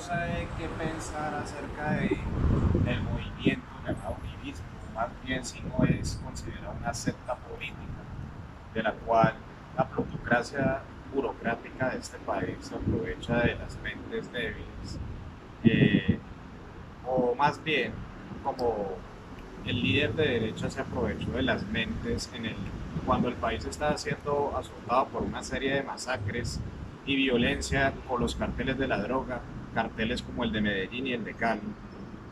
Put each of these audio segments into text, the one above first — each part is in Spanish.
sé qué pensar acerca de el movimiento llamado uribismo, más bien si no es considerado una secta política, de la cual la plutocracia burocrática de este país se aprovecha de las mentes débiles, eh, o más bien como el líder de derecha se aprovechó de las mentes cuando el país estaba siendo azotado por una serie de masacres y violencia con los carteles de la droga, carteles como el de Medellín y el de Cali.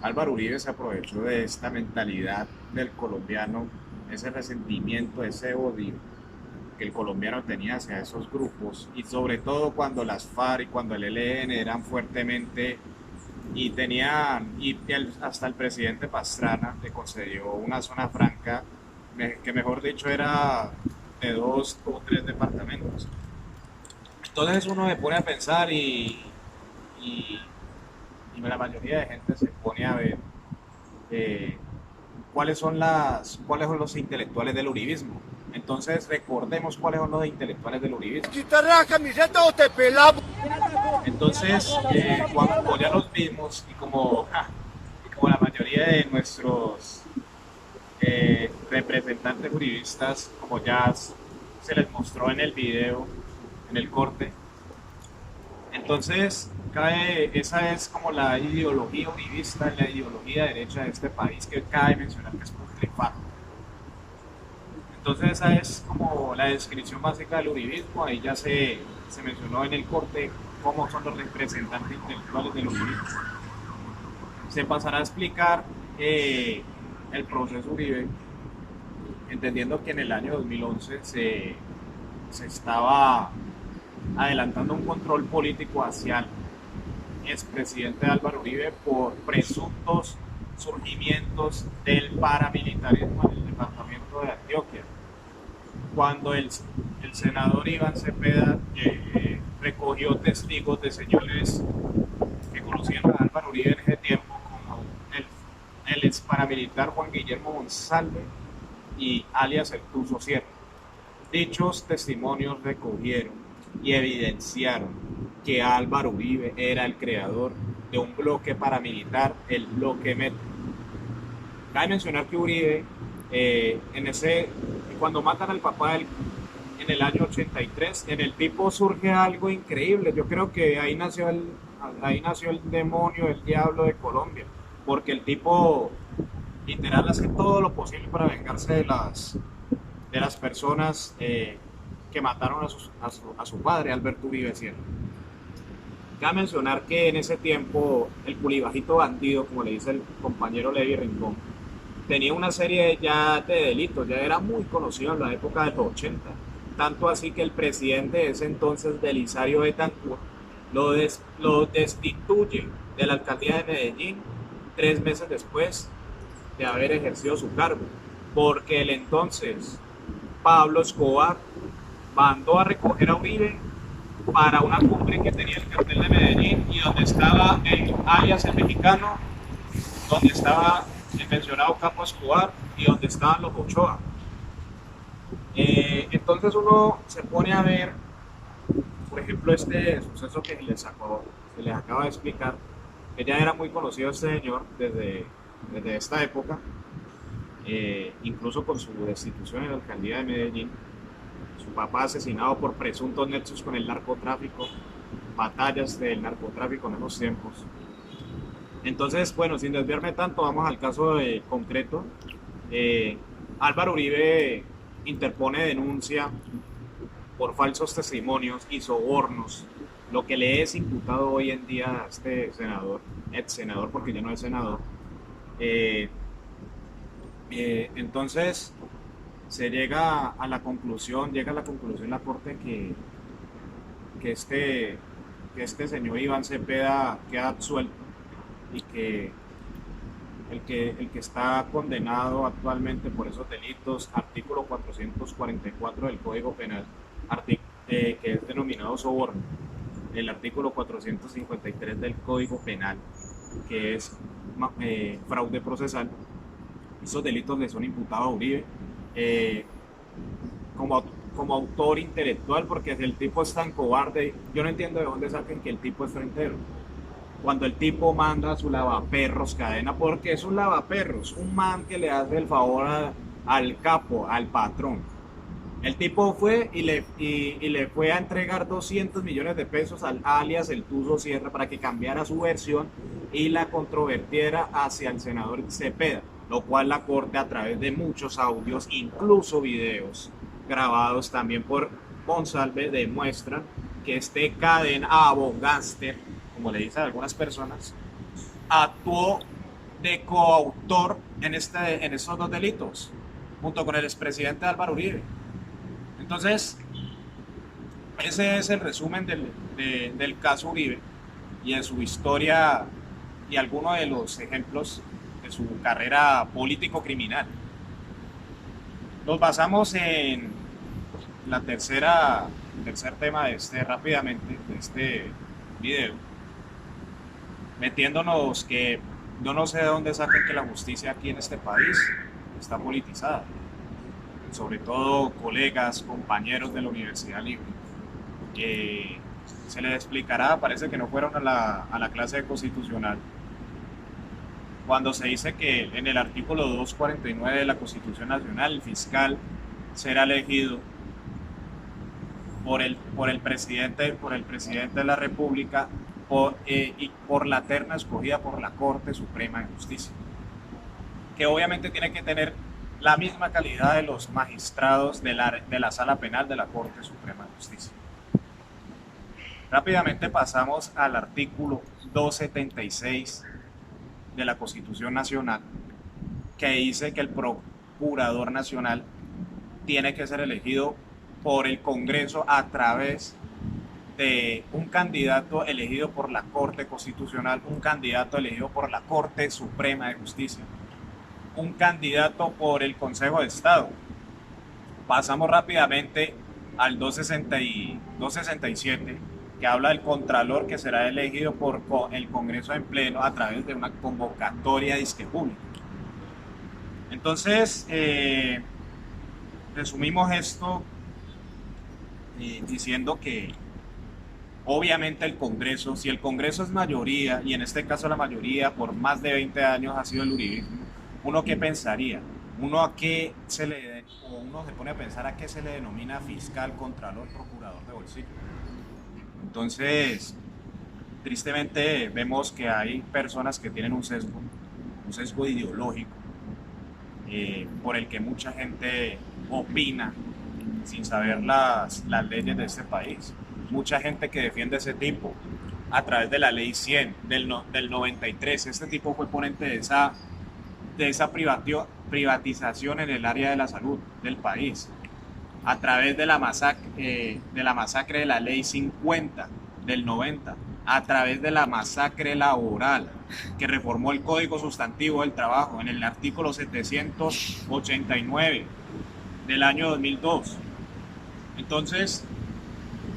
Álvaro Uribe se aprovechó de esta mentalidad del colombiano, ese resentimiento, ese odio que el colombiano tenía hacia esos grupos, y sobre todo cuando las FARC y cuando el ELN eran fuertemente y tenían, hasta el presidente Pastrana le concedió una zona franca que mejor dicho era de 2 o 3 departamentos. Entonces uno se pone a pensar y, y la mayoría de gente se pone a ver eh, cuáles son los intelectuales del uribismo. Entonces recordemos cuáles son los intelectuales del uribismo. Quitarle la camiseta o te pelamos. Entonces, cuando ya los vimos y como la mayoría de nuestros representantes juristas, como ya se les mostró en el video, en el corte, entonces esa es como la ideología uribista, la ideología derecha de este país, que cabe mencionar que es putrefacto. Entonces esa es como la descripción básica del uribismo. Ahí ya se mencionó en el corte cómo son los representantes intelectuales del uribismo. Se pasará a explicar el proceso Uribe, entendiendo que en el año 2011 se estaba adelantando un control político hacia el expresidente Álvaro Uribe por presuntos surgimientos del paramilitarismo en el departamento de Antioquia. Cuando el senador Iván Cepeda recogió testigos de señores que conocían a Álvaro Uribe en ese tiempo, como el ex paramilitar Juan Guillermo González y alias el Tuzo Sierra. Dichos testimonios recogieron y evidenciaron que Álvaro Uribe era el creador de un bloque paramilitar, el bloque Metro. Cabe mencionar que Uribe, cuando matan al papá en el año 83, en el tipo surge algo increíble. Yo creo que ahí nació el demonio, el diablo de Colombia, porque el tipo literal hace todo lo posible para vengarse de las personas que mataron a su padre, Alberto Uribe Sierra. Cabe mencionar que en ese tiempo el culibajito bandido, como le dice el compañero Levi Rincón, tenía una serie ya de delitos, ya era muy conocido en la época de los 80, tanto así que el presidente de ese entonces, Belisario Betancur, lo destituye de la alcaldía de Medellín 3 meses después de haber ejercido su cargo, porque el entonces Pablo Escobar mandó a recoger a Uribe para una cumbre que tenía el cartel de Medellín y donde estaba alias el mexicano, donde estaba el mencionado Capo Escobar y donde estaban los Ochoa. Entonces uno se pone a ver, por ejemplo, este suceso que se les acaba de explicar, que ya era muy conocido este señor desde esta época, incluso con su destitución en la alcaldía de Medellín, su papá asesinado por presuntos nexos con el narcotráfico, batallas del narcotráfico en esos tiempos. Entonces, bueno, sin desviarme tanto, vamos al caso concreto. Álvaro Uribe interpone denuncia por falsos testimonios y sobornos, lo que le es imputado hoy en día a este senador, ex senador, porque ya no es senador. Entonces llega a la conclusión la Corte que este, que este señor Iván Cepeda queda absuelto y que el que está condenado actualmente por esos delitos, artículo 444 del Código Penal, que es denominado soborno, el artículo 453 del Código Penal, que es fraude procesal. Esos delitos le son imputados a Uribe eh, como, como autor intelectual, porque si el tipo es tan cobarde, yo no entiendo de dónde sacan que el tipo es frentero. cuando el tipo manda a su lavaperros cadena, porque es un lavaperros, un man que le hace el favor al capo, al patrón. El tipo fue y le fue a entregar 200 millones de pesos al alias el Tuzo Sierra para que cambiara su versión y la controvertiera hacia el senador Cepeda, lo cual la corte, a través de muchos audios, incluso videos grabados también por Monsalve, demuestran que este cadena abogánster, como le dicen algunas personas, actuó de coautor en estos dos delitos, junto con el expresidente Álvaro Uribe. Entonces, ese es el resumen del caso Uribe y de su historia y algunos de los ejemplos de su carrera político-criminal. Nos basamos en la tercer tema rápidamente, de este video, metiéndonos que yo no sé de dónde sacan que la justicia aquí en este país está politizada. Sobre todo colegas, compañeros de la Universidad Libre, que se les explicará, parece que no fueron a la clase de constitucional, cuando se dice que en el artículo 249 de la Constitución Nacional el fiscal será elegido por el presidente de la República y por la terna escogida por la Corte Suprema de Justicia, que obviamente tiene que tener la misma calidad de los magistrados de la Sala Penal de la Corte Suprema de Justicia. Rápidamente pasamos al artículo 276 de la Constitución Nacional, que dice que el Procurador Nacional tiene que ser elegido por el Congreso a través de un candidato elegido por la Corte Constitucional, un candidato elegido por la Corte Suprema de Justicia, un candidato por el Consejo de Estado. Pasamos rápidamente al 267, que habla del Contralor, que será elegido por el Congreso en pleno a través de una convocatoria disque pública. Entonces, resumimos esto diciendo que obviamente el Congreso, si el Congreso es mayoría, y en este caso la mayoría por más de 20 años ha sido el uribismo, ¿uno qué pensaría? Uno se pone a pensar a qué se le denomina fiscal, contralor, procurador de bolsillo. Entonces, tristemente vemos que hay personas que tienen un sesgo ideológico, por el que mucha gente opina sin saber las leyes de este país. Mucha gente que defiende ese tipo a través de la ley 100 del 93. Este tipo fue ponente de esa privatización en el área de la salud del país, a través de la masacre de la ley 50 del 90, a través de la masacre laboral que reformó el Código Sustantivo del Trabajo en el artículo 789 del año 2002. Entonces,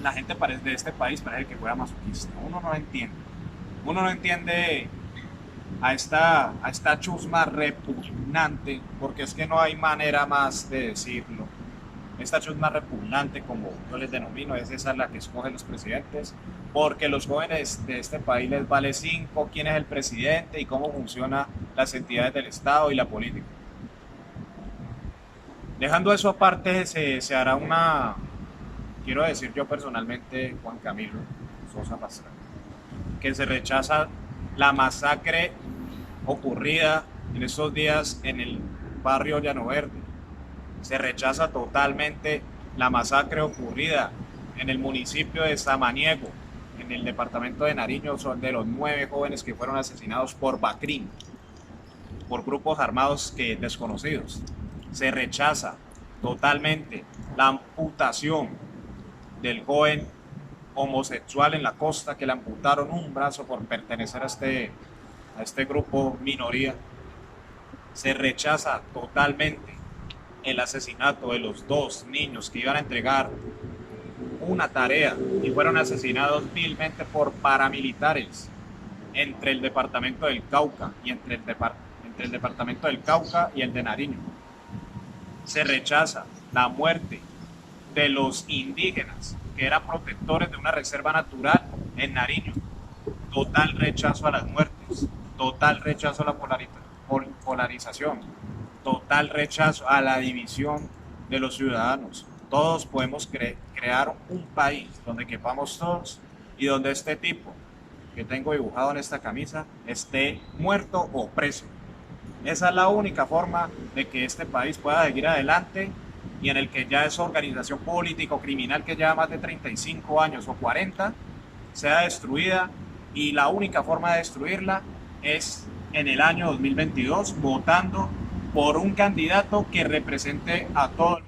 la gente de este país parece que fuera masoquista. Uno no entiende a esta chusma repugnante, porque es que no hay manera más de decirlo. Esta chusma repugnante, como yo les denomino, es esa la que escogen los presidentes, porque los jóvenes de este país les vale 5 quién es el presidente y cómo funcionan las entidades del Estado y la política. Dejando eso aparte, se hará quiero decir yo personalmente, Juan Camilo Sosa Pastrana, que se rechaza la masacre ocurrida en estos días en el barrio Llano Verde. Se rechaza totalmente la masacre ocurrida en el municipio de Samaniego, en el departamento de Nariño, son de los 9 jóvenes que fueron asesinados por Bacrim, por grupos armados desconocidos. Se rechaza totalmente la amputación del joven homosexual en la costa, que le amputaron un brazo por pertenecer a este grupo minoría. Se rechaza totalmente el asesinato de los 2 niños que iban a entregar una tarea y fueron asesinados vilmente por paramilitares entre el departamento del Cauca y entre el departamento del Cauca y el de Nariño. Se rechaza la muerte de los indígenas que eran protectores de una reserva natural en Nariño, total rechazo a las muertes, total rechazo a la polarización, total rechazo a la división de los ciudadanos. Todos podemos crear un país donde quepamos todos y donde este tipo que tengo dibujado en esta camisa esté muerto o preso. Esa es la única forma de que este país pueda seguir adelante y en el que ya esa organización político-criminal que lleva más de 35 años o 40 sea destruida, y la única forma de destruirla es en el año 2022 votando por un candidato que represente a todo el